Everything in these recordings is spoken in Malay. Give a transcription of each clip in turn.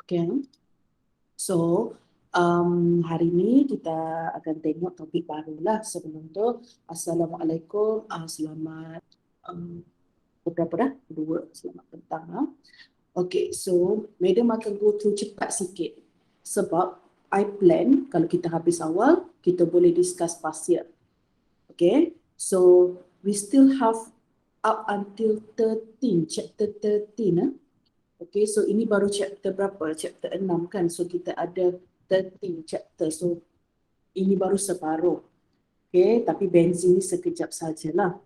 Okay. So, hari ni kita akan tengok topik barulah. Sebelum tu, Assalamualaikum, selamat berapa dah? 2, selamat petang. Okay, so madam akan go through cepat sikit. Sebab I plan kalau kita habis awal, kita boleh discuss pasir. Okay, so we still have up until 13, chapter 13. Okay, so ini baru chapter berapa? Chapter 6 kan? So kita ada 13 chapter. So ini baru separuh. Okay, tapi benzene ni sekejap sajalah.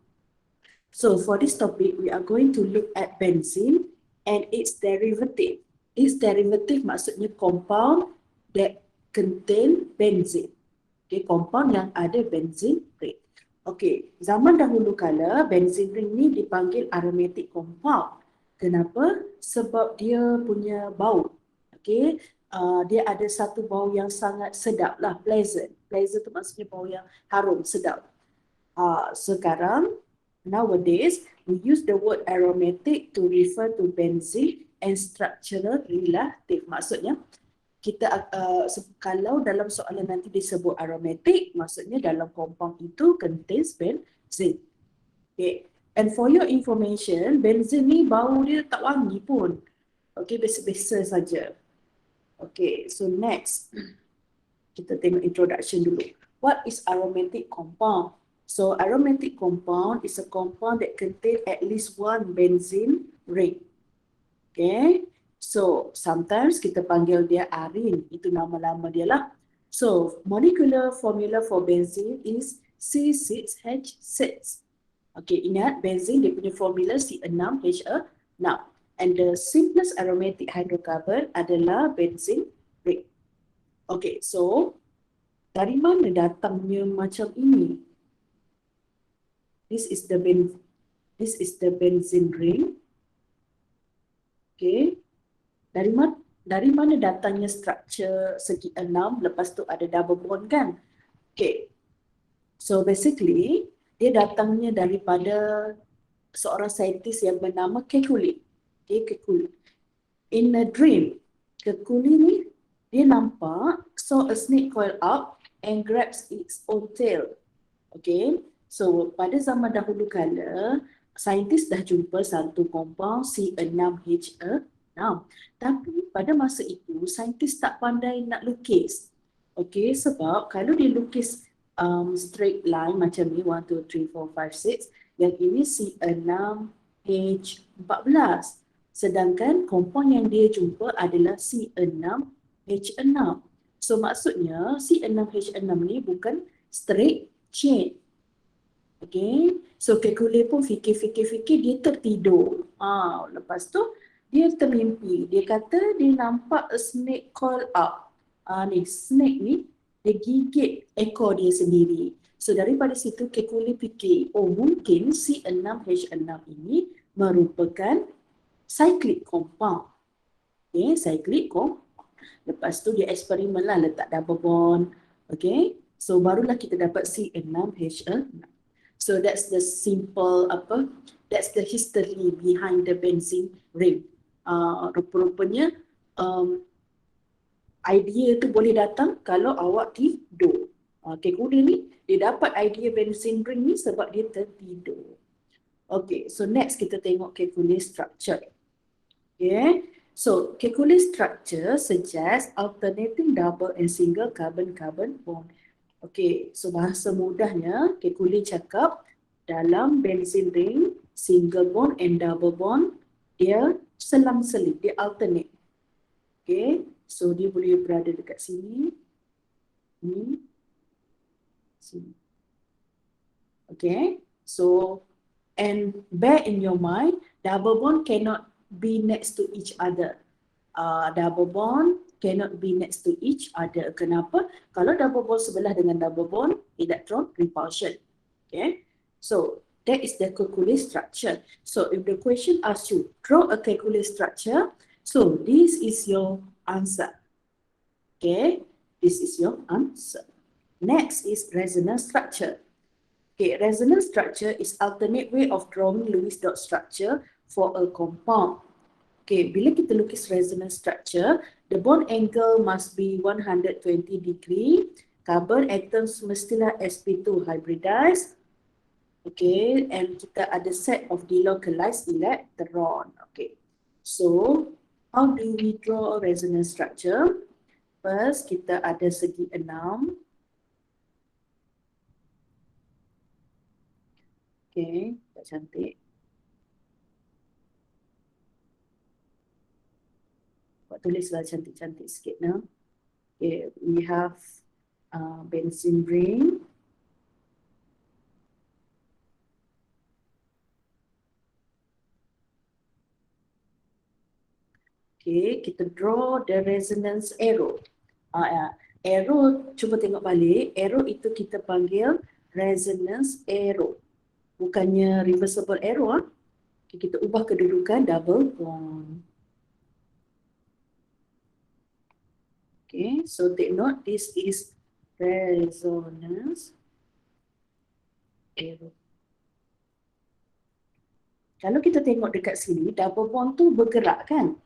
So for this topic, we are going to look at benzene and its derivative. Its derivative maksudnya compound that contain benzene. Okay, compound yang ada benzene ring. Okay, zaman dahulu kala benzene ring ni dipanggil aromatic compound. Kenapa? Sebab dia punya bau. Okay, dia ada satu bau yang sangat sedap lah, pleasant. Pleasant tu maksudnya bau yang harum, sedap. Sekarang, nowadays, we use the word aromatic to refer to benzene and structural relative. Maksudnya, kita kalau dalam soalan nanti disebut aromatic, maksudnya dalam compound itu contains benzene. Okay. And for your information, benzene ni bau dia tak wangi pun. Okay, biasa-biasa saja. Okay, so next, kita tengok introduction dulu. What is aromatic compound? So aromatic compound is a compound that contain at least one benzene ring. Okay, so sometimes kita panggil dia arin, itu nama lama dia lah. So molecular formula for benzene is C6H6. Okay, ingat benzene dia punya formula C6H6. And the simplest aromatic hydrocarbon adalah benzene ring. Okay, so dari mana datangnya macam ini? This is the benzene ring. Okay, dari mana datangnya structure segi 6, lepas tu ada double bond kan? Okay, so basically dia datangnya daripada seorang saintis yang bernama Kekulé. Okay, Kekulé. In a dream, Kekulé ni dia nampak saw a snake coil up and grabs its own tail. Okay, so pada zaman dahulu kala, saintis dah jumpa satu compound C6H6. Tapi pada masa itu, saintis tak pandai nak lukis. Okay, sebab kalau dia lukis straight line macam ni, 1, 2, 3, 4, 5, 6, yang ini C6H14. Sedangkan compound yang dia jumpa adalah C6H6. So maksudnya C6H6 ni bukan straight chain. Okay, so Kekulé pun fikir-fikir dia tertidur. Lepas tu dia termimpi. Dia kata dia nampak a snake coil up. Ni snake ni dia gigit ekor dia sendiri. So daripada situ Kekulé fikir, oh mungkin C6H6 ini merupakan cyclic compound. Okay, cyclic compound. Lepas tu dia eksperimen lah, letak double bond. Okay, so barulah kita dapat C6H6. So that's the simple that's the history behind the benzene ring. Rupa-rupanya idea tu boleh datang kalau awak tidur. Kekulé ni dia dapat idea benzene ring ni sebab dia tertidur. Okay, so next kita tengok Kekulé structure. Okay, so Kekulé structure suggests alternating double and single carbon-carbon bond. Okay, so bahasa mudahnya Kekulé cakap dalam benzene ring, single bond and double bond dia selang-seling, dia alternate. Okay, so dia boleh berada dekat sini, ni, sini. Okay, so and bear in your mind, double bond cannot be next to each other. Double bond cannot be next to each other. Kenapa? Kalau double bond sebelah dengan double bond, electron repulsion. Okay, so that is the Kekulé structure. So if the question asks you, draw a Kekulé structure, so this is your answer. Okay, this is your answer. Next is resonance structure. Okay, resonance structure is alternate way of drawing Lewis dot structure for a compound. Okay, bila kita lukis resonance structure, the bond angle must be 120 degree. Carbon atoms mestilah sp2 hybridized. Okay, and kita ada set of delocalized electron. Okay, so how do we draw a resonance structure? First, kita ada segi 6. Okay, tak cantik. Buat tulislah cantik-cantik sikit now. Okay, we have benzene ring. Okay, kita draw the resonance arrow. Arrow, cuba tengok balik. Arrow itu kita panggil resonance arrow. Bukannya reversible arrow. Okay, kita ubah kedudukan double bond. Okay, so take note, this is resonance arrow. Kalau kita tengok dekat sini, double bond tu bergerak kan?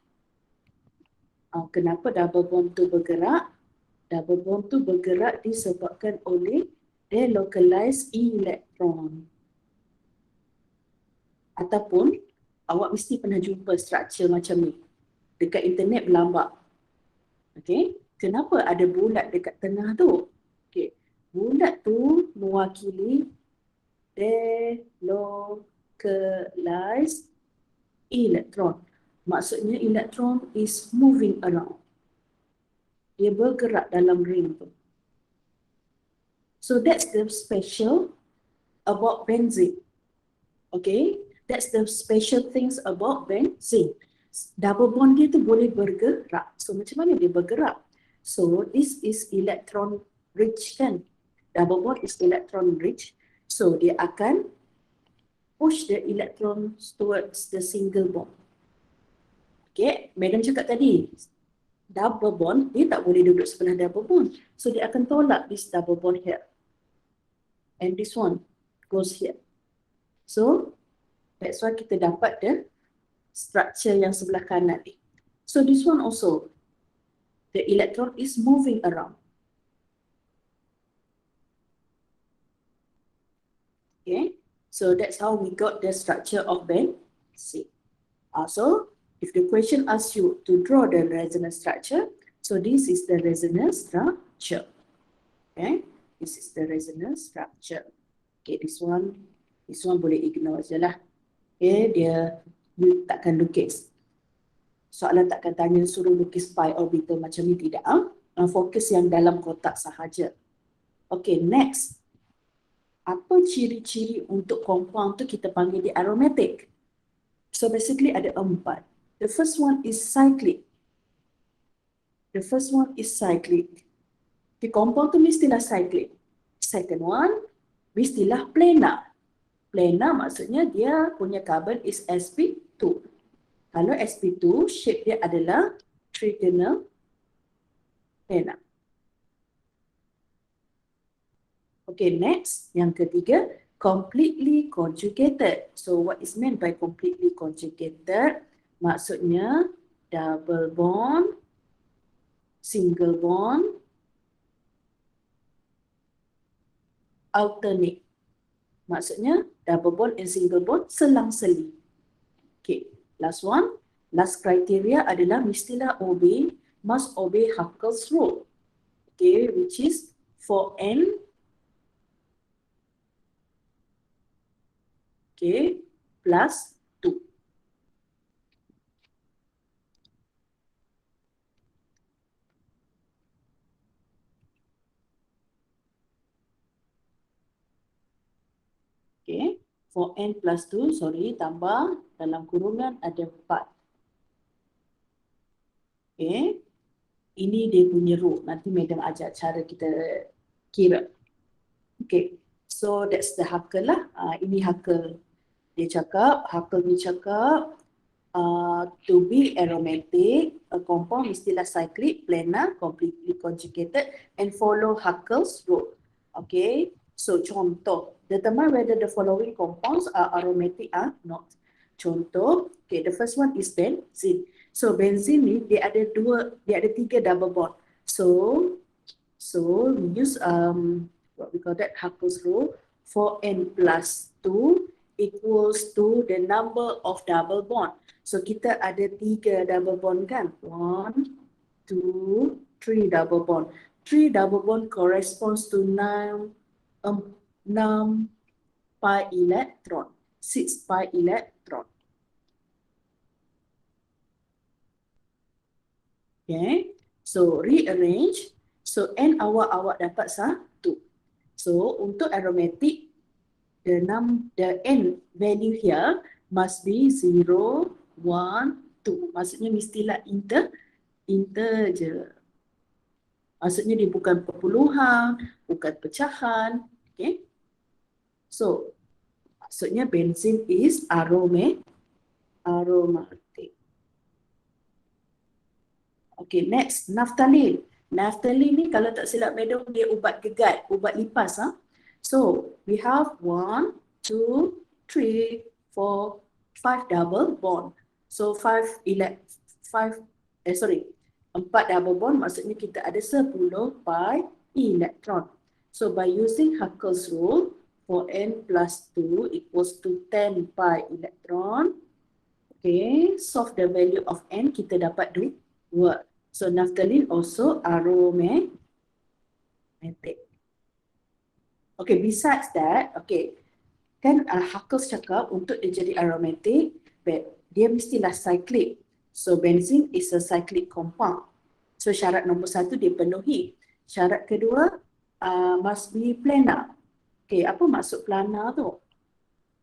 Kenapa double bond tu bergerak? Double bond tu bergerak disebabkan oleh delocalized electron. Ataupun awak mesti pernah jumpa structure macam ni dekat internet berlambak. Okey, kenapa ada bulat dekat tengah tu? Okey, bulat tu mewakili delocalized electron. Maksudnya elektron is moving around. Dia bergerak dalam ring tu. So that's the special about benzene. Okay, that's the special things about benzene. Double bond dia tu boleh bergerak. So macam mana dia bergerak? So this is electron rich kan? Double bond is electron rich. So dia akan push the electrons towards the single bond. Okay, Madam cakap tadi, double bond, dia tak boleh duduk sebelah double bond. So dia akan tolak this double bond here. And this one goes here. So that's why kita dapat the structure yang sebelah kanan ni. So this one also, the electron is moving around. Okay, so that's how we got the structure of benzene. So if the question asks you to draw the resonance structure, so this is the resonance structure. Okay, this is the resonance structure. Okay, this one boleh ignore je lah. Okay, dia takkan lukis. Soalan takkan tanya suruh lukis pi orbital macam ni, tidak. Fokus yang dalam kotak sahaja. Okay, next. Apa ciri-ciri untuk compound tu kita panggil dia aromatic? So basically ada 4. The first one is cyclic. The first one is cyclic. The compound tu mestilah cyclic. Second one, mestilah planar. Planar maksudnya dia punya carbon is sp2. Kalau sp2, shape dia adalah trigonal planar. Okay, next. Yang ketiga, completely conjugated. So what is meant by completely conjugated? Maksudnya double bond, single bond, alternate. Maksudnya double bond and single bond selang-seli. Okay, last one. Last criteria adalah mestilah must obey Huckel's rule. Okay, which is 4n. Okay, plus 2. Okay, 4n plus 2, sorry, tambah dalam kurungan ada 4. Okay, ini dia punya rule. Nanti Madam ajar cara kita kira. Okay, so that's the Huckel lah. Ini Huckel. Dia cakap, Huckel ni cakap, to be aromatic, a compound mestilah cyclic, planar, completely conjugated, and follow Huckel's rule. Okay, so contoh, determine whether the following compounds are aromatic or not. Contoh, okay, the first one is benzene. So benzene ni dia ada tiga double bond. So we use what we call that Huckel's rule. 4n plus 2 equals to the number of double bond. So kita ada tiga double bond kan? 1, 2, 3 double bond. 3 double bond corresponds to 6 pi electron. 6 pi electron. Okay, so rearrange. So N awak dapat 1. So untuk aromatic, the N value here must be 0, 1, 2. Maksudnya mestilah integer. Maksudnya dia bukan perpuluhan, bukan pecahan. Okay. So maksudnya benzene is aromatic. Okay, next, naphthalene. Naphthalene ni kalau tak silap madam dia ubat gegat, ubat lipas. So we have 1, 2, 3, 4, 5 double bond. So 4 double bond maksudnya kita ada 10 pi electron. So by using Huckel's rule, 4n plus 2 equals to 10 pi electron. Okay, solve the value of n, kita dapat 2. So naphthalene also aromatic. Okay, besides that, okay, kan Huckel's cakap untuk dia jadi aromatic, dia mestilah cyclic. So benzene is a cyclic compound. So syarat nombor 1 dia penuhi. Syarat kedua must be planar. Okay, apa maksud planar tu?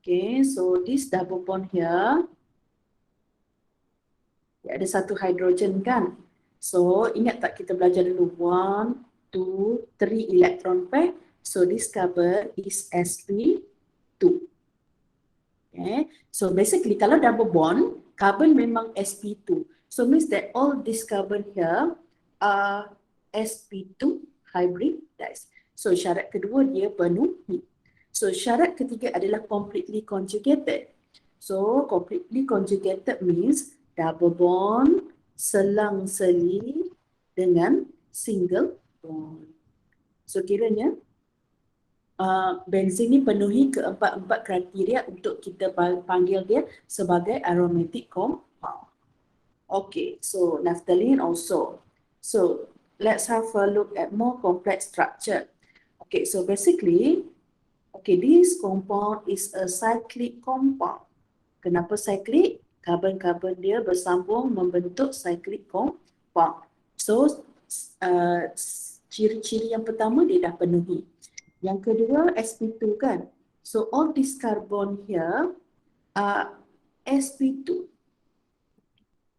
Okay, so this double bond here, dia ada satu hidrogen kan? So ingat tak kita belajar dulu 1, 2, 3 electron pair. So this carbon is sp2. Okay. So basically kalau double bond, carbon memang sp2. So means that all this carbon here are sp2 hybridized. So syarat kedua dia penuhi. So syarat ketiga adalah completely conjugated. So completely conjugated means double bond selang-seli dengan single bond. So kiranya benzene ni penuhi keempat-empat kriteria untuk kita panggil dia sebagai aromatic compound. Okay, so naphthalene also. So let's have a look at more complex structure. Okay, so basically, okay, this compound is a cyclic compound. Kenapa cyclic? Karbon-karbon dia bersambung membentuk cyclic compound. So ciri-ciri yang pertama dia dah penuhi. Yang kedua sp2 kan. So all this carbon here are sp2.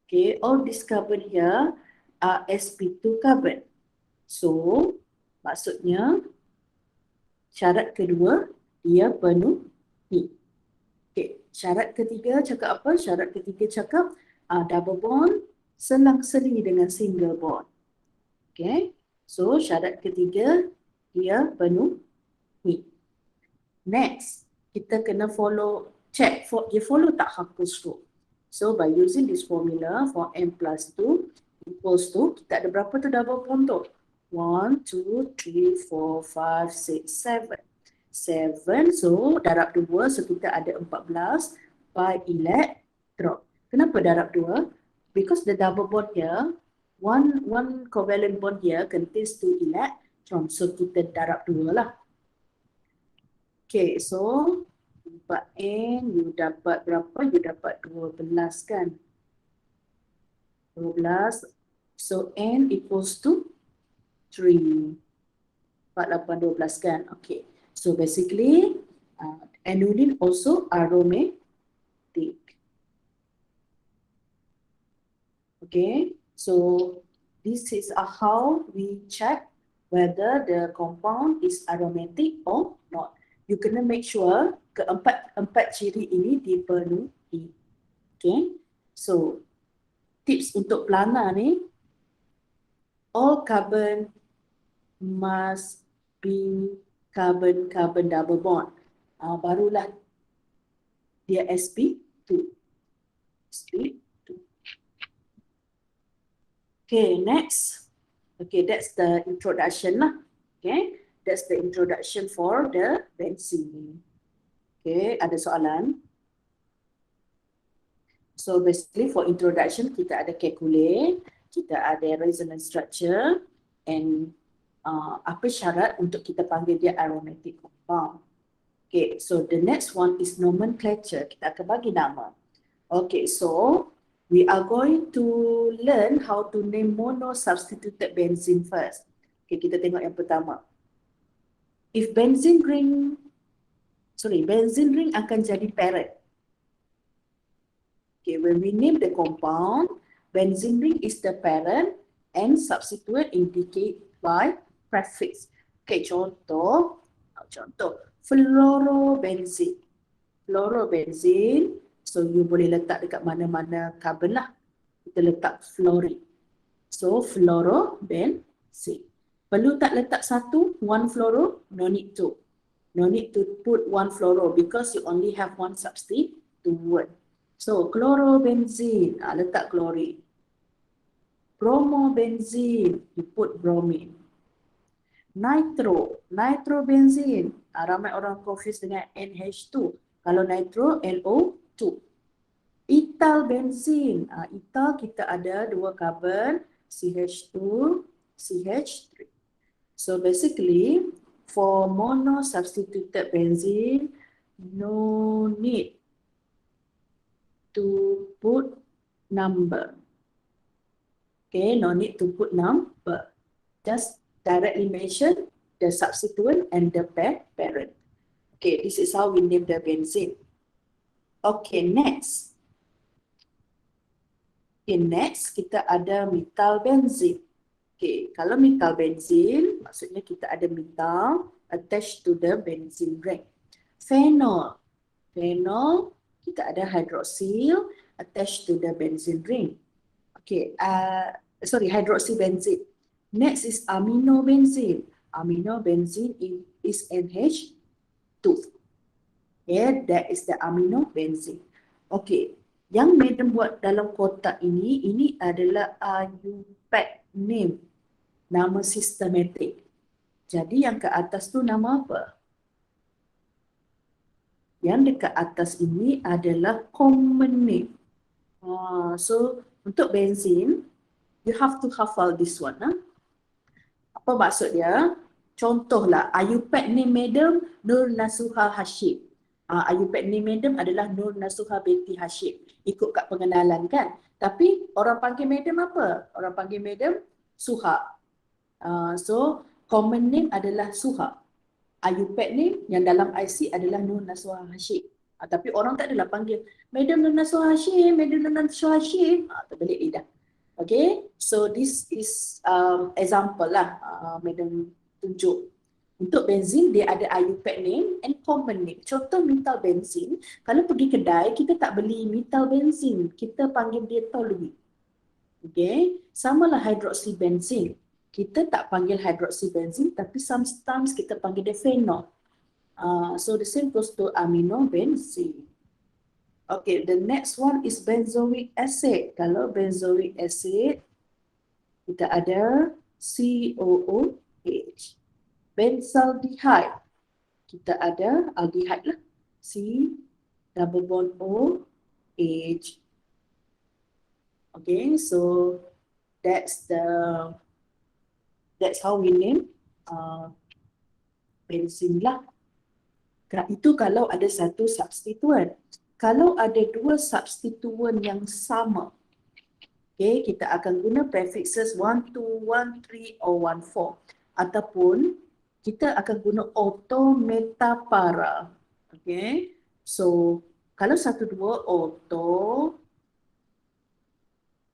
Okay, all this carbon here are sp2 carbon. So maksudnya syarat kedua dia penuhi. Okay, syarat ketiga cakap apa? Syarat ketiga cakap double bond selang-seli dengan single bond. Okay, so syarat ketiga dia penuhi. Next, kita kena check dia follow tak Huckel's rule. So by using this formula for n plus 2 equals to, kita ada berapa tu double bond tu? 1, 2, 3, 4, 5, 6, 7. 7, so darab 2, so kita ada 14 pi electron. Kenapa darab 2? Because the double bond here, one covalent bond here contains 2 electron, so kita darab 2 lah. Okay, so 4n, you dapat berapa? You dapat 12 kan? 12, so n equals to 3. 4, 8, 12 kan? Okay. So basically, aniline also aromatic. Okay, so this is how we check whether the compound is aromatic or not. You kena make sure keempat ciri ini dipenuhi. Okay, so tips untuk planar ni, all carbon must be carbon-carbon double bond. Barulah dia sp2. Split 2. Okay, next. Okay, that's the introduction lah. Okay, that's the introduction for the benzene. Okay, ada soalan? So basically for introduction kita ada calculate, kita ada resonance structure, and apa syarat untuk kita panggil dia aromatic compound. Okay, so the next one is nomenclature. Kita akan bagi nama. Okay, so we are going to learn how to name mono-substituted benzene first. Okay, kita tengok yang pertama. If benzene ring akan jadi parent. Okay, when we name the compound, benzene ring is the parent and substituent indicate by prefix. Okay, contoh fluorobenzene. Fluorobenzene, so you boleh letak dekat mana-mana carbon lah. Kita letak fluorine. So fluorobenzene. Perlu tak letak satu, one fluoro? No need to. No need to put one fluoro because you only have one substituent. So chlorobenzene, letak chlorine. Bromobenzene, you put bromine. Nitrobenzene, ramai orang confuse dengan NH2. Kalau nitro, NO2. Ethalbenzene, ethyl kita ada dua carbon, CH2, CH3. So basically, for mono-substituted benzene, no need to put number. Okay, no need to put number. Just directly mention the substituent and the parent. Okay, this is how we name the benzene. Okay, next. Okay, next kita ada methalbenzene. Okay, kalau methalbenzene, maksudnya kita ada methyl attached to the benzene ring. Phenol. Phenol, kita ada hydroxyl attached to the benzene ring. Okay, hydroxybenzene. Next is aminobenzene. Aminobenzene is NH2. Yeah, that is the aminobenzene. Okay, yang madam buat dalam kotak ini adalah IUPAC name. Nama sistematik. Jadi yang ke atas tu nama apa? Yang dekat atas ini adalah common name. So, untuk benzene, you have to hafal this one. Apa maksud dia? Contohlah, IUPAC name madam Nur Nasuha Hashim. IUPAC name madam adalah Nur Nasuha binti Hashim. Ikut kat pengenalan kan? Tapi orang panggil madam apa? Orang panggil madam Suha. So, common name adalah Suha. IUPAC name yang dalam IC adalah Nur Nasuha Hashim. Tapi orang tak adalah panggil Madam Nur Nasuha Hashim, Madam Nur Nasuha Hashim. Terbelik lidah. Okay, so this is example lah, Madam tunjuk. Untuk benzene, dia ada IUPAC name and common name. Contoh methalbenzene, kalau pergi kedai, kita tak beli methalbenzene, kita panggil dia toluene. Okay, samalah hydroxybenzene. Kita tak panggil hydroxybenzene, tapi sometimes kita panggil dia phenol. So the same goes to aminobenzene. Okay, the next one is benzoic acid. Kalau benzoic acid, kita ada COOH. Benzaldehyde, kita ada aldehyde lah. C double bond O H. Okay, so that's how we name benzene lah. Itu kalau ada satu substituent. Kalau ada dua substituent yang sama, okay, kita akan guna prefixes 1, 2, 1, 3 or 1, 4. Ataupun kita akan guna auto meta para. Okay, so kalau 1, 2 auto,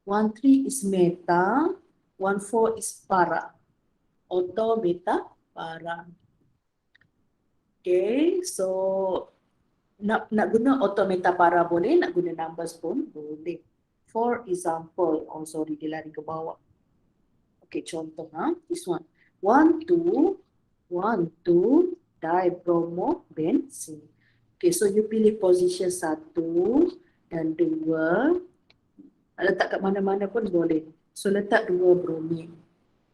1, 3 is meta, 1, 4 is para. Auto meta para. Okay, so nak guna auto meta para boleh, nak guna numbers pun boleh. For example, dia lari ke bawah. Okay, contoh this one. 1, 2 dibromobenzene. Okay, so you pilih position 1 dan 2. Letak kat mana-mana pun boleh. So letak 2 bromin.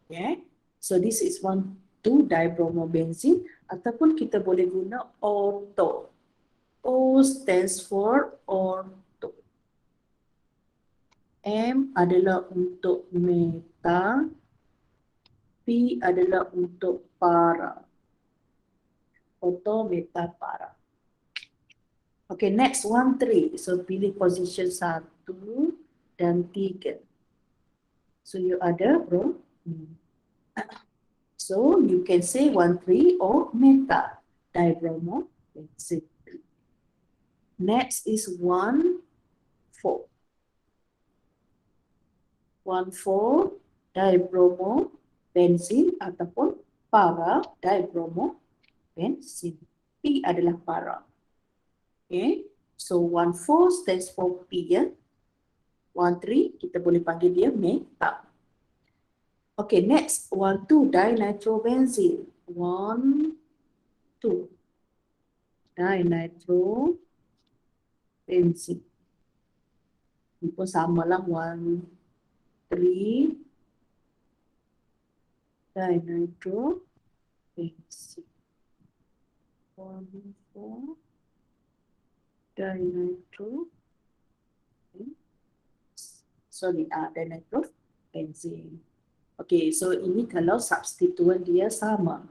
Okay. So this is 1,2-dibromobenzene ataupun kita boleh guna ortho. O stands for ortho. M adalah untuk meta. P adalah untuk para. Ortho, meta, para. Okay, next 1, 3. So pilih position 1 dan 3. So you ada bro. So you can say 1, 3 or meta dibromobenzene. Next is 1, 4. 1, 4 dibromobenzene ataupun para dibromobenzene. P adalah para. Okay. So 1, 4 stands for P ya. 1, 3 kita boleh panggil dia meta. Okay, next 1, 2 dinitrobenzene. 1, 2 dinitrobenzene. Ini pun sama lah 1, 3 dinitrobenzene. 1, 4 dinitrobenzene. Okay, so ini kalau substituen dia sama.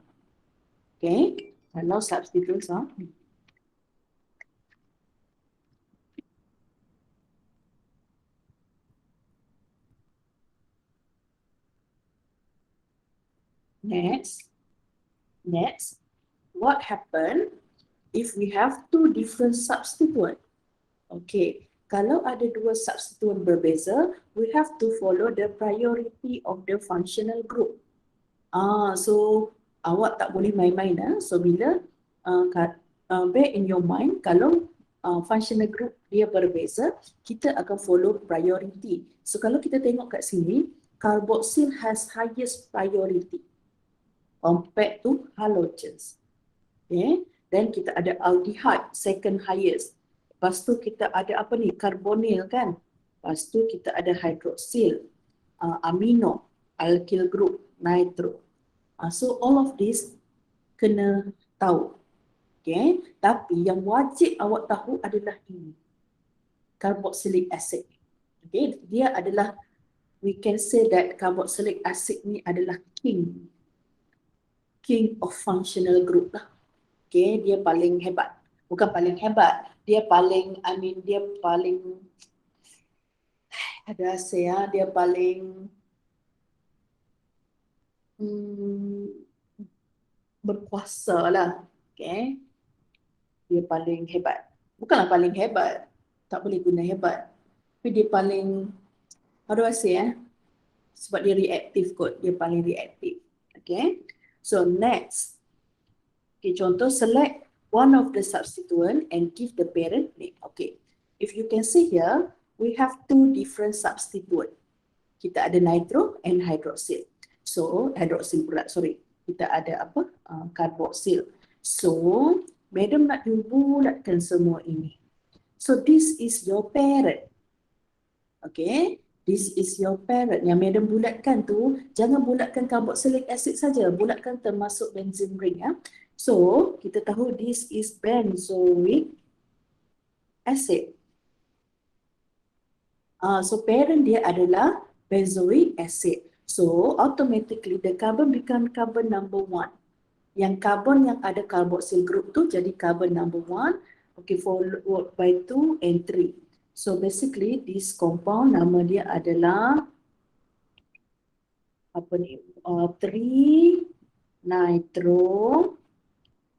Okay, kalau substituen sama. Next, what happen if we have 2 different substituent? Okay, kalau ada 2 substituent berbeza, we have to follow the priority of the functional group. So awak tak boleh main-main. So bila bear in your mind, kalau functional group dia berbeza, kita akan follow priority. So kalau kita tengok kat sini, carboxyl has highest priority compared to halogens. Okay. Then kita ada aldehyde, second highest. Lepas tu kita ada apa ni? Carbonyl kan? Lepas tu kita ada hydroxyl, amino, alkyl group, nitro. So all of this kena tahu. Okay. Tapi yang wajib awak tahu adalah ini. Carboxylic acid. Okay. Dia adalah, we can say that carboxylic acid ni adalah king of functional group lah. Okay, dia paling hebat. Bukan paling hebat, dia paling, dia paling, ada saya, dia paling berkuasa lah. Okay, dia paling hebat. Bukanlah paling hebat, tak boleh guna hebat. Tapi dia paling, how do I say sebab dia reaktif kot, dia paling reaktif. Okay, so next. Okay, contoh, select one of the substituent and give the parent name. Okay, if you can see here, we have 2 different substituent. Kita ada nitro and hydroxyl. So, hydroxyl pula, sorry. Kita ada apa? Carboxyl. So, madam nak bulatkan semua ini. So, this is your parent. Okay, this is your parent. Yang madam bulatkan tu, jangan bulatkan carboxylic acid saja, bulatkan termasuk benzene ring ya. So, kita tahu this is benzoic acid. So, parent dia adalah benzoic acid. So, automatically the carbon become carbon number 1. Yang carbon yang ada carboxyl group tu jadi carbon number 1. Okay, followed by 2 and 3. So, basically this compound nama dia adalah apa ni?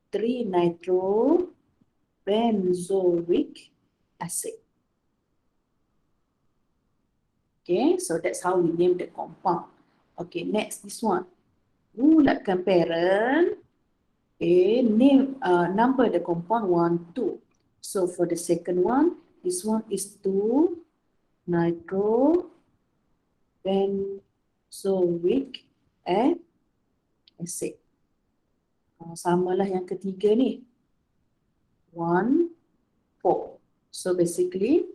3-nitrobenzoic acid. Okay, so that's how we name the compound. Okay, next this one. Bulatkan parent. Okay, name, number the compound 1, 2. So for the second one, this one is 2-nitrobenzoic acid. Samalah yang ketiga ni. 1, 4. So basically,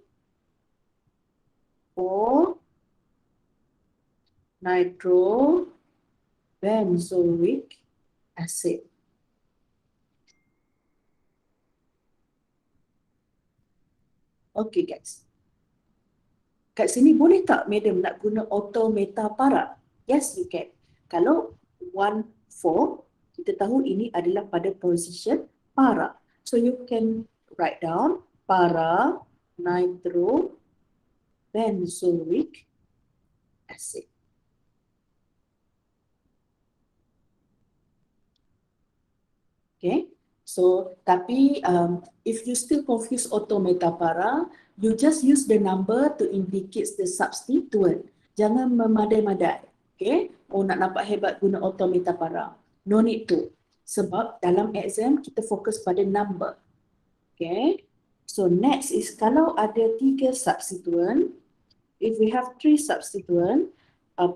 4 nitrobenzoic acid. Okay guys. Kat sini boleh tak madam nak guna auto meta para? Yes, you can. Kalau 1, 4, kita tahu ini adalah pada position para. So you can write down para nitrobenzoic acid. Okay. So, tapi if you still confuse auto meta para, you just use the number to indicate the substituent. Jangan memadai-madai. Okay. Oh, nak nampak hebat guna auto meta para. No need to. Sebab dalam exam kita fokus pada number. Okay. So next is kalau ada 3 substituent, if we have 3 substituent,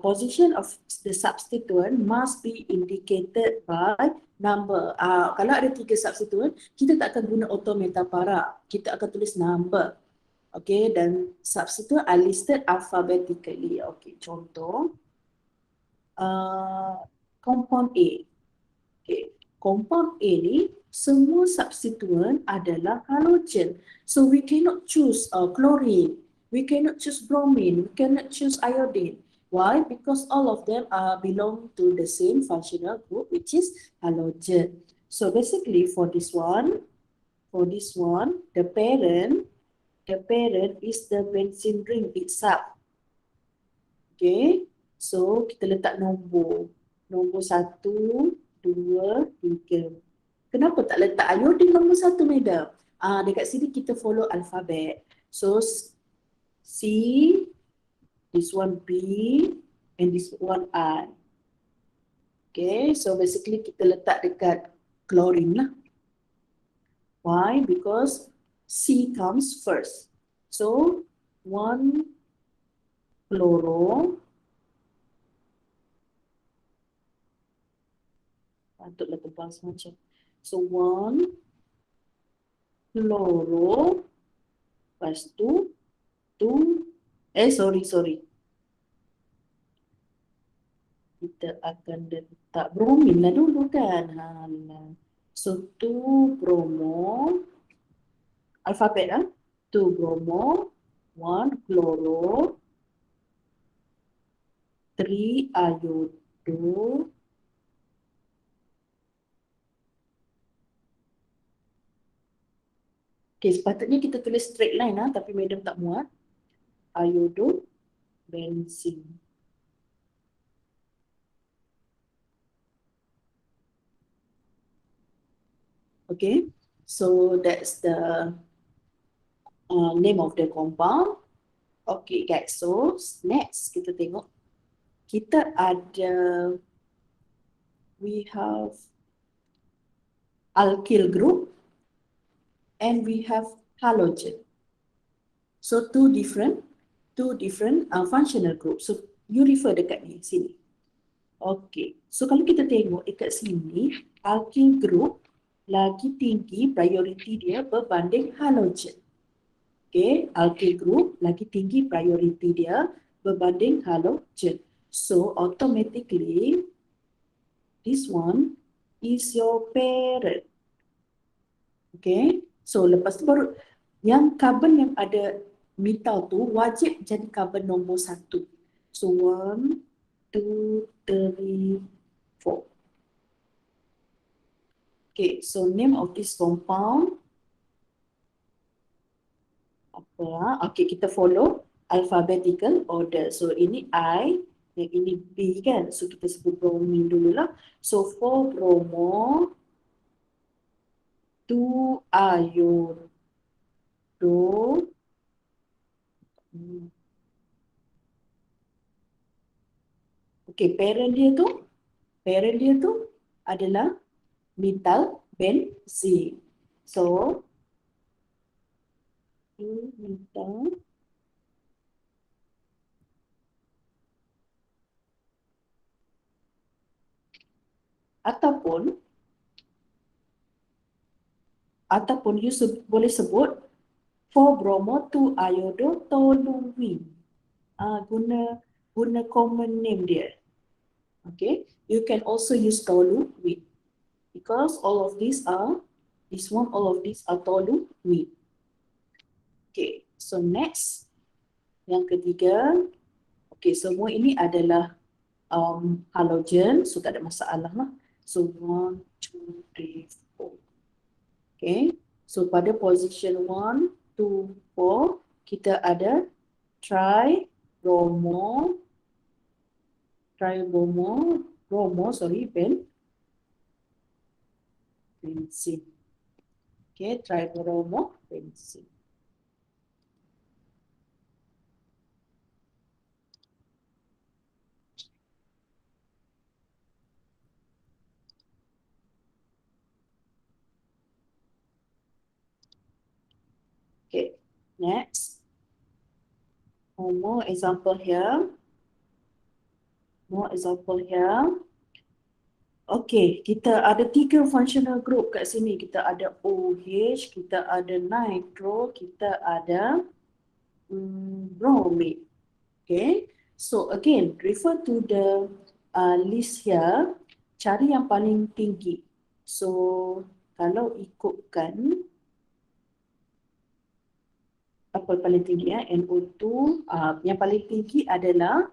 position of the substituent must be indicated by number. Kalau ada 3 substituent, kita tak akan guna auto meta para. Kita akan tulis number. Okay, dan substituent are listed alphabetically. Okay, contoh. Compound A. Okay, compound A ni semua substituent adalah halogen. So we cannot choose chlorine. We cannot choose bromine. We cannot choose iodine. Why? Because all of them belong to the same functional group, which is halogen. So basically for this one, the parent is the benzene ring itself. Okay, so kita letak nombor 1, 2, 3. Kenapa tak letak iodine nombor 1, madam? Dekat sini kita follow alfabet. So C, this one B, and this one I. Okay, so basically kita letak dekat chlorine lah. Why? Because C comes first. So 1 chloro, patutlah tebal semacam. So 1 chloro, lepas tu 2, sorry. Kita akan letak bromin lah dulu kan. So 2 bromo, alfabet 2 bromo, 1 chloro, 3 iodo, okay, sepatutnya kita tulis straight line tapi madam tak muat. Iodo, benzene. Okay, so that's the name of the compound. Okay guys, so next kita tengok. Kita ada, we have alkyl group and we have halogen. So two different functional groups. So you refer dekat ni sini. Okay, so kalau kita tengok dekat sini, alkyl group lagi tinggi priority dia berbanding halogen. Okay, alkyl group lagi tinggi priority dia berbanding halogen. So automatically this one is your parent. Okay, so lepas tu baru yang carbon yang ada methyl tu wajib jadi carbon nombor 1. So 1, 2, 3, 4. Okay, so name of this compound apa? Okay, kita follow alphabetical order. So ini I, yang ini B kan. So kita sebut bromine dulu lah. So 4 bromo, 2 iodo. Okay, parent dia tu adalah methyl benzene. So methyl ataupun you boleh sebut 4 bromo 2 iodo toluene. guna common name dia. Okay, you can also use toluene because all of these are toluene. Okay, so next, yang ketiga, okay, semua ini adalah halogen, so tak ada masalah lah. So 1, 2, 3, 4. Okay, so pada position 1, 2, 4, kita ada tribromo, benzene. Okay, tribromo, benzene. Okay, next. More example here. Okay, kita ada 3 functional group kat sini. Kita ada OH, kita ada nitro, kita ada bromate. Okay, so again, refer to the list here. Cari yang paling tinggi. So, kalau ikutkan apa paling tinggi ya, NO2, yang paling tinggi adalah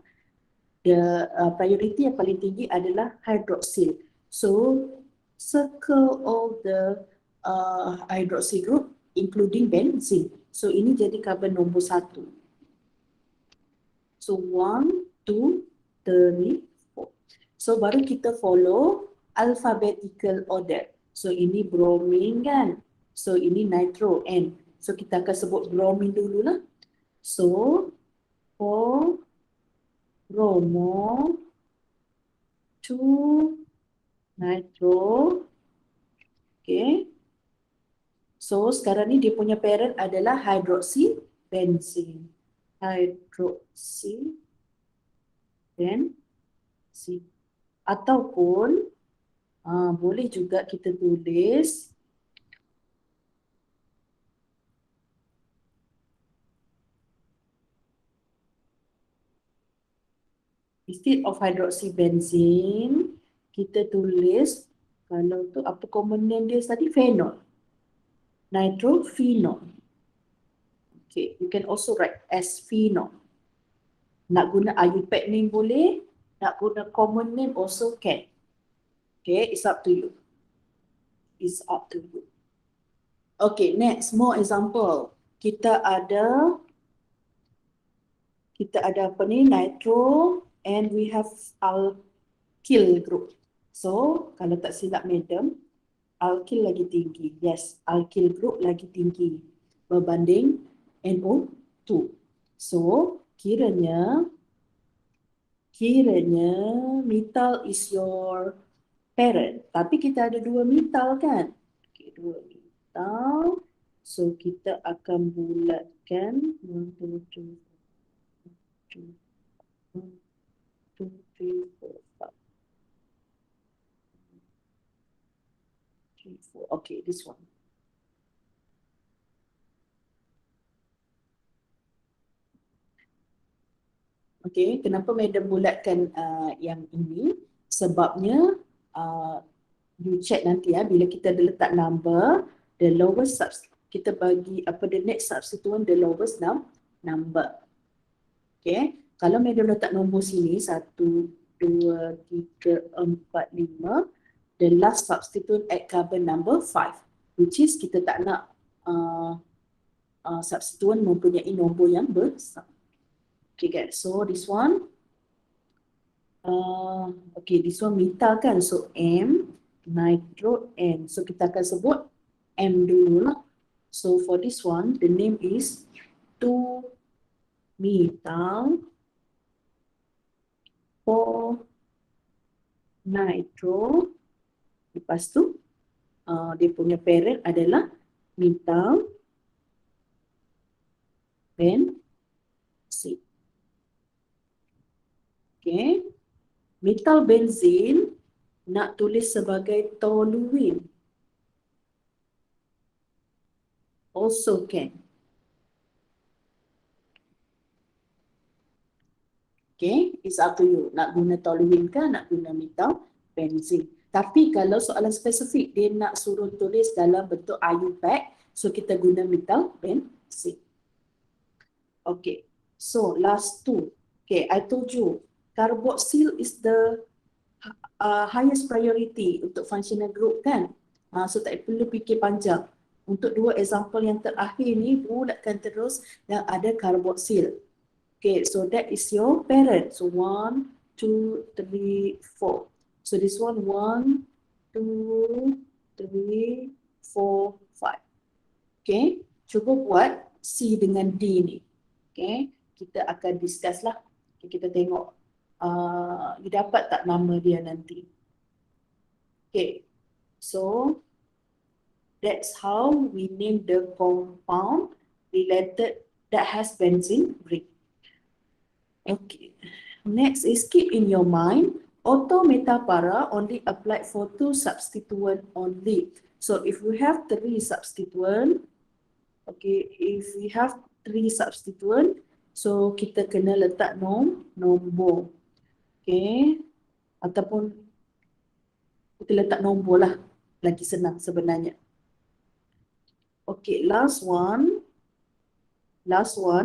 priority yang paling tinggi adalah hydroxyl. So, circle all the hydroxyl group including benzene. So, ini jadi carbon nombor 1. So, 1, 2, 3, 4. So, baru kita follow alphabetical order. So, ini bromine kan? So, ini nitro N. So, kita akan sebut bromine dululah. So, for bromo, 2 nitro. Okay. So sekarang ni dia punya parent adalah hydroxy benzene. Hydroxy benzene. Ataupun boleh juga kita tulis instead of hydroxy benzene, kita tulis kalau tu apa common name dia tadi, phenol. Nitrophenol. Okay, you can also write as phenol. Nak guna IUPAC name boleh, nak guna common name also can. Okay, it's up to you. It's up to you. Okay, next, more example. Kita ada apa ni, nitro, and we have alkyl group. So, kalau tak silap madam, alkyl lagi tinggi. Yes, alkyl group lagi tinggi berbanding NO2. So, kiranya methyl is your parent. Tapi kita ada 2 methyl kan? Okay, 2 methyl. So, kita akan bulatkan 1, 2, 3, 4, 5. Okay, this one. Okay, kenapa madam bulatkan yang ini? Sebabnya you check nanti ya, bila kita ada letak number, the lowest kita bagi the next substituent the lowest number. Okay, kalau madam letak nombor sini 1, 2, 3, 4, 5, the last substituent at carbon number 5, which is kita tak nak substituent mempunyai nombor yang besar. Okay guys, so this one, okay, this one methyl kan, so M, nitro N. So kita akan sebut M dulu lah. So for this one, the name is 2-methyl 4-nitro. Lepas tu, dia punya parent adalah methyl benzene. Okay, methyl benzene nak tulis sebagai toluene. Also can. Okay, it's up to you. Nak guna toluene ke, nak guna metal benzene. Tapi kalau soalan spesifik, dia nak suruh tulis dalam bentuk IUPAC, so kita guna metal benzene. Okay, so last two. Okay, I told you, carboxyl is the highest priority untuk functional group kan. So tak perlu fikir panjang. Untuk dua example yang terakhir ni, mulakan terus yang ada carboxyl. Okay, so that is your parent. So 1, 2, 3, 4. So this one 1, 2, 3, 4, 5. Okay, cuba buat C dengan D ni. Okay, kita akan discuss lah. Okay, kita tengok you dapat tak nama dia nanti. Okay, so that's how we name the compound related that has benzene ring. Okay, next is keep in your mind, auto metapara only applied for 2 substituent only. So if we have 3 substituent, okay, if we have 3 substituent, so kita kena letak nombor. Okay, ataupun kita letak nombor lah, lagi senang sebenarnya. Okay, last one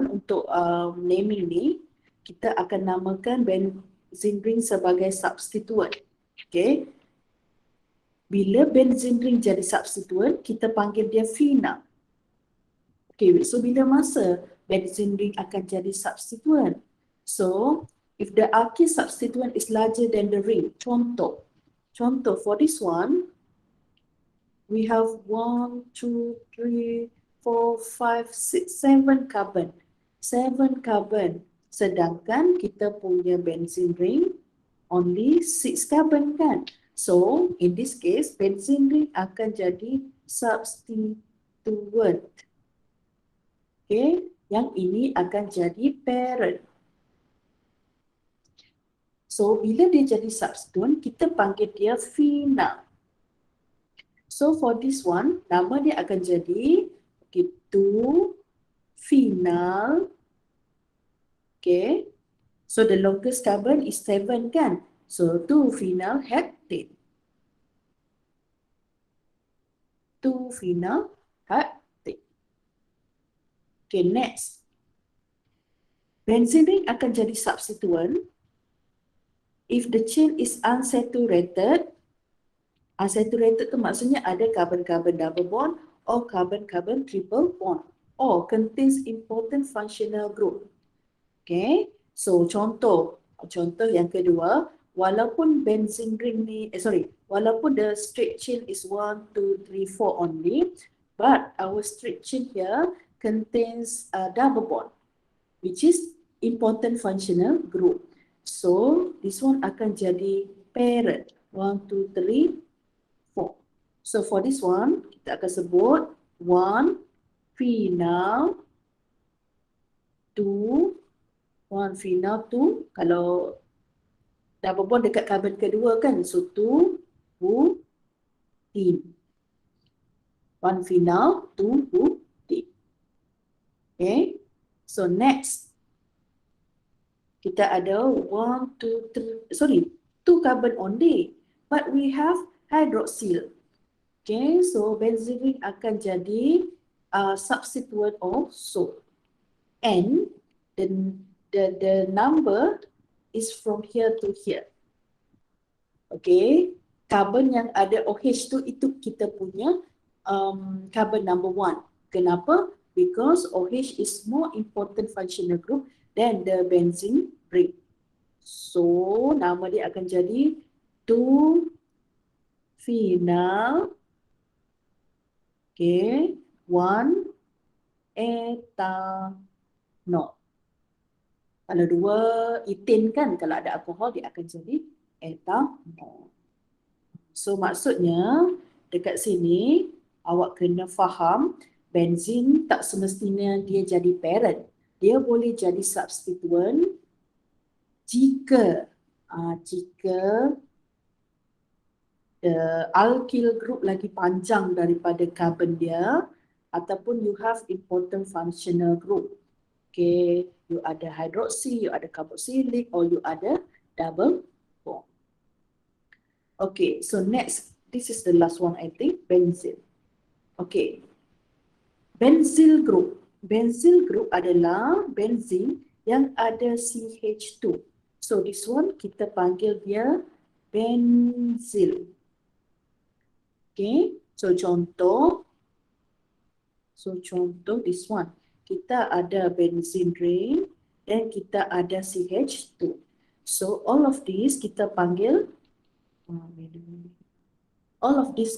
untuk naming ni, kita akan namakan benzene ring sebagai substituent. Okay. Bila benzene ring jadi substituent, kita panggil dia phenol. Okay, so bila masa benzene ring akan jadi substituent? So, if the alkyl substituent is larger than the ring, contoh for this one, we have 1, 2, 3, 4, 5, 6, 7 carbon. 7 carbon. Sedangkan kita punya benzene ring only 6 carbon kan. So, in this case, benzene ring akan jadi substituent. Okay, yang ini akan jadi parent. So, bila dia jadi substituent, kita panggil dia phenol. So, for this one, nama dia akan jadi 2-phenol. Okay, so the longest carbon is 7 kan? So 2-phenol heptane. 2-phenol heptane. Okay, next. Benzene ring akan jadi substituent if the chain is unsaturated. Unsaturated tu maksudnya ada carbon-carbon double bond or carbon-carbon triple bond or contains important functional group. Okay, so contoh yang kedua, walaupun benzene ring ni, walaupun the straight chain is 1, 2, 3, 4 only, but our straight chain here contains a double bond, which is important functional group. So this one akan jadi parent. 1, 2, 3, 4. So for this one, kita akan sebut 1-phenol, 1-phenol 2, kalau double bond dekat carbon kedua kan, so 2-butene. 1-phenol 2-butene. Okay, so next kita ada 2 carbon only, but we have hydroxyl. Okay, so benzene ring akan jadi substituent of salt. And the number is from here to here. Okay, carbon yang ada OH tu itu kita punya carbon number 1. Kenapa? Because OH is more important functional group than the benzene ring. So nama dia akan jadi 2-phenol, okay, 1-ethanol. Kalau 2 eten kan, kalau ada alkohol dia akan jadi ethanol. So maksudnya dekat sini awak kena faham benzene tak semestinya dia jadi parent. Dia boleh jadi substituent jika the alkyl group lagi panjang daripada carbon dia, ataupun you have important functional group. Okay, you ada hydroxy, you ada carboxylic, or you ada double bond. Okay, so next, this is the last one I think, benzene. Okay, benzyl group. Benzyl group adalah benzene yang ada CH2. So this one kita panggil dia benzyl. Okay, so contoh this one. Kita ada benzene ring dan kita ada CH2. So all of this kita panggil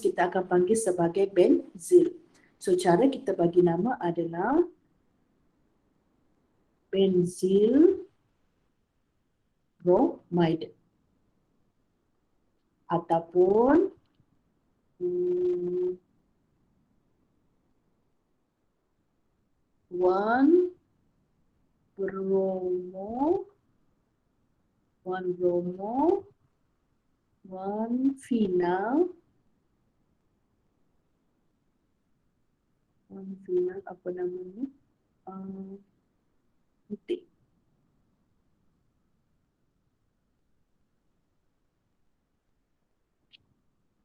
kita akan panggil sebagai benzil. So cara kita bagi nama adalah benzil bromide ataupun 1-bromo, 1-phenyl, apa namanya? Putih.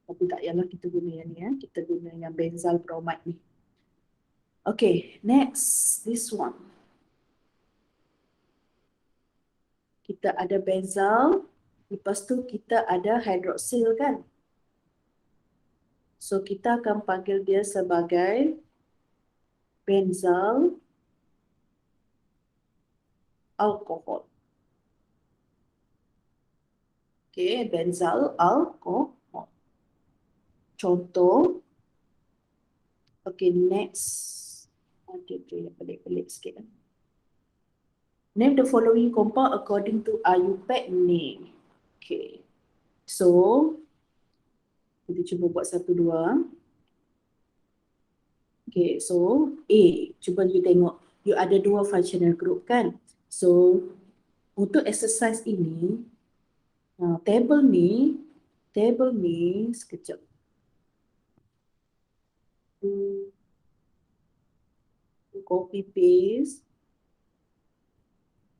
Tapi tak payahlah kita guna yang ni, kita guna yang benzyl bromide ni. Okay, next, this one. Kita ada benzyl, lepas tu kita ada hydroxyl kan? So kita akan panggil dia sebagai benzyl alkohol. Okay, benzyl alkohol. Contoh. Okay, next. Dia pelik-pelik sikit. Name the following compound according to IUPAC name. Okay. So, kita cuba buat satu dua. Okay, so A. Cuba you tengok. You ada dua functional group kan? So, untuk exercise ini, table ni, sekejap. Copy paste.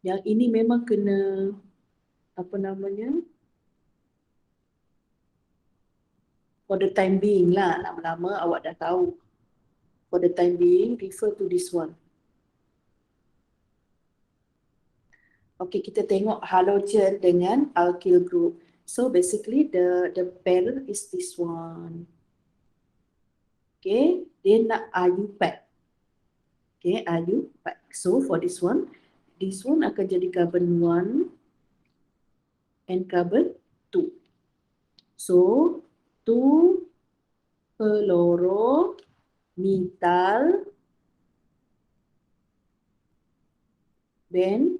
Yang ini memang kena, apa namanya? For the time being lah, lama-lama awak dah tahu. For the time being, refer to this one. Okay, kita tengok halogen dengan alkyl group. So basically the pair is this one. Okay, dia nak IUPAC. Okay, IUPAC. So for this one akan jadi carbon 1 and carbon 2. So 2 chloromethyl benzene.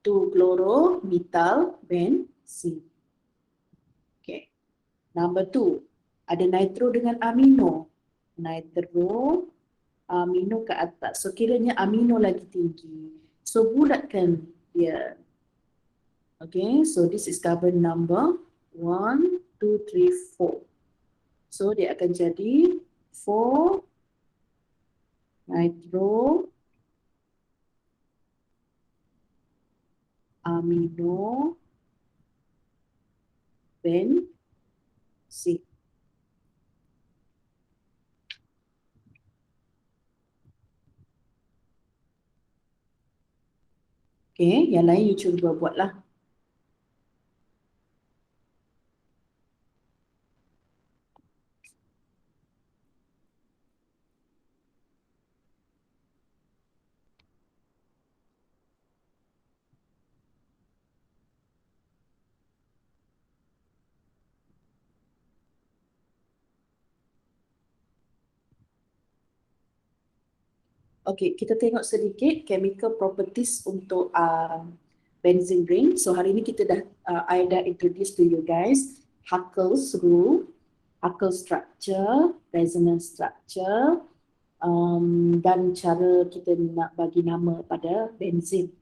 2 chloromethyl benzene. Okay. Number 2, ada nitro dengan amino. Nitro, amino ke atas. So kiranya amino lagi tinggi. So bulatkan dia. Okay, so this is carbon number 1, 2, 3, 4. So dia akan jadi 4 nitro amino benzene. Okay, yang lain you cuba buatlah. Okay, kita tengok sedikit chemical properties untuk benzene ring. So hari ini I dah introduce to you guys Huckel's rule, Huckel structure, resonance structure, dan cara kita nak bagi nama pada benzene.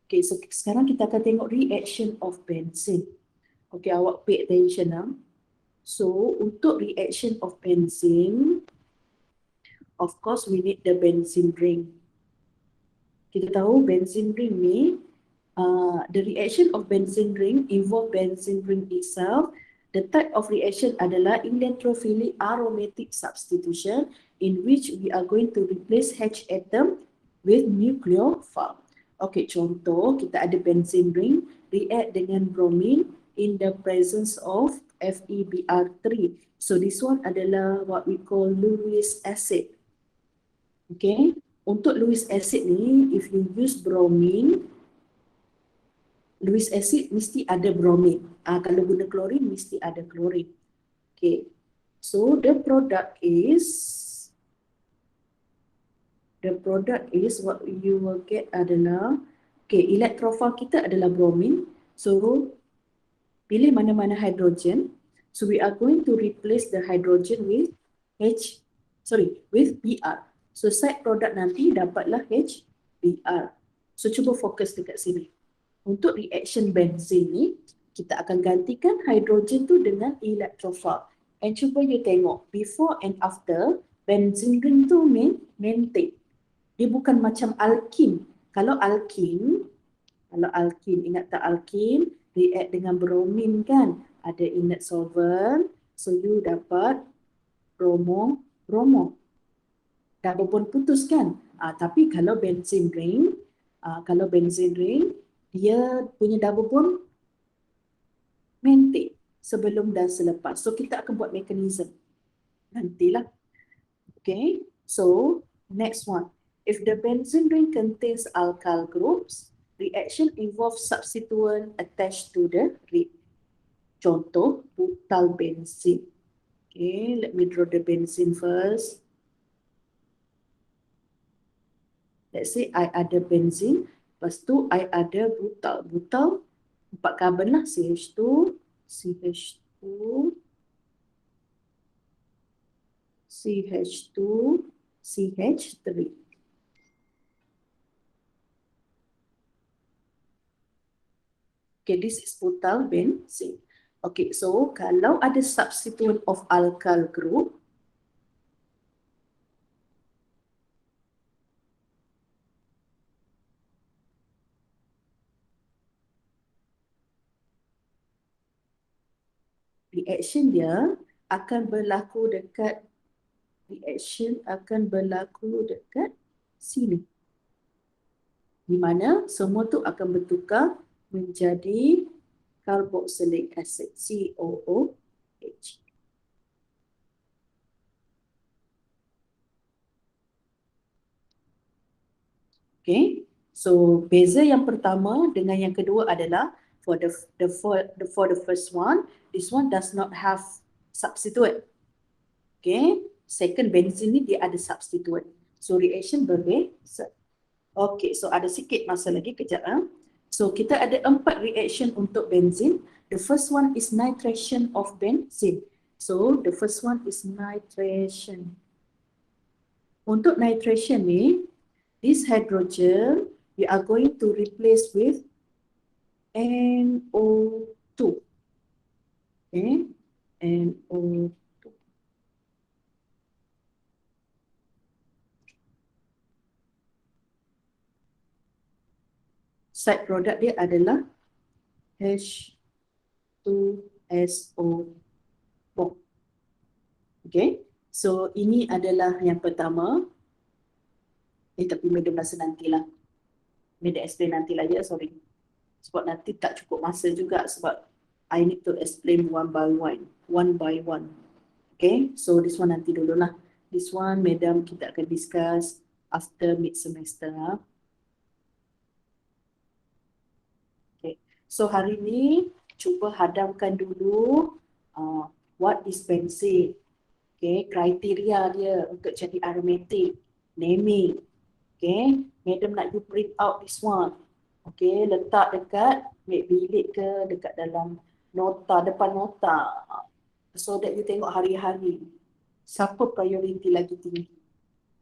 Okay, so sekarang kita akan tengok reaction of benzene. Okay, awak pay attention . So untuk reaction of benzene, of course we need the benzene ring. Kita tahu benzene ring ni, the reaction of benzene ring involve benzene ring itself. The type of reaction adalah electrophilic aromatic substitution in which we are going to replace H atom with nucleophile. Okey, contoh kita ada benzene ring react dengan bromine in the presence of FeBr3. So this one adalah what we call Lewis acid. Okay, untuk Lewis acid ni, if you use bromine, Lewis acid mesti ada bromine. Kalau guna klorin, mesti ada klorin. Okay, so the product is what you will get adalah, okay, electrophile kita adalah bromine. So pilih mana-mana hydrogen. So we are going to replace the hydrogen with with Br. So side product nanti dapatlah HBr. So cuba fokus dekat sini. Untuk reaction benzene ni, kita akan gantikan hydrogen tu dengan electrophile. And cuba you tengok, before and after, benzene ring tu maintain. Dia bukan macam alkin. Kalau alkin, ingat tak alkin, react dengan bromin kan? Ada inert solvent, so you dapat bromo. Double bond putus kan? Tapi kalau benzene ring, dia punya double bond maintain sebelum dan selepas. So kita akan buat mekanisme nantilah. Okay, so next one. If the benzene ring contains alkyl groups, reaction involves substituent attached to the ring. Contoh, butyl benzene. Okay, let me draw the benzene first. Let's say I ada benzene, lepas tu I ada butyl. Butyl 4 carbon lah, CH2, CH2, CH2, CH3. Okay, this is butyl benzene. Okay, so kalau ada substituent of alkyl group, reaction dia akan berlaku dekat sini. Di mana semua tu akan bertukar menjadi carboxylic acid, COOH. Okay, so beza yang pertama dengan yang kedua adalah for the first one, this one does not have substituent. Okay, second benzene ni dia ada substituent. So reaction berbeza. Okay, so ada sikit masa lagi, kejap. So kita ada 4 reaction untuk benzene. The first one is nitration of benzene. So the first one is nitration. Untuk nitration ni, this hydrogen we are going to replace with NO2. Okay, NO2. Side product dia adalah H2SO4. Okay, so ini adalah yang pertama. Tapi madam rasa nantilah. Madam explain nantilah je, sorry. Sebab nanti tak cukup masa juga sebab I need to explain one by one. Okay, so this one nanti dululah. This one madam kita akan discuss after mid semester. Okay, so hari ni cuba hadamkan dulu what is benzene. Okay, kriteria dia untuk jadi aromatic, naming. Okay, madam nak you print out this one. Okay, letak dekat bilik ke dekat dalam nota, depan nota. So that you tengok hari-hari siapa priority lagi tinggi.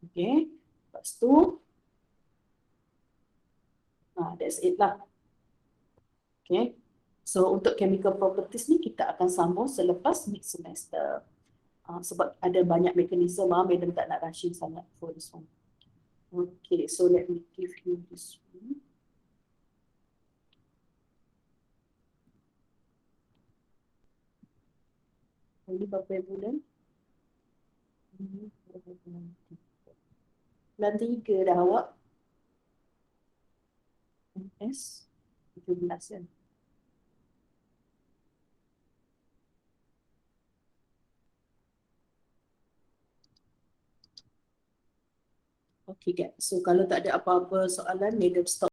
Okay, lepas tu that's it lah. Okay, so untuk chemical properties ni kita akan sambung selepas mid semester. sebab ada banyak mekanisme, Madam tak nak rushing sangat for this one. Okay, so let me give you this one. Ini berapa bulan? Bulan 3 dah awak. MS 17 kan? Okay, guys. So kalau tak ada apa-apa soalan, Madam stop.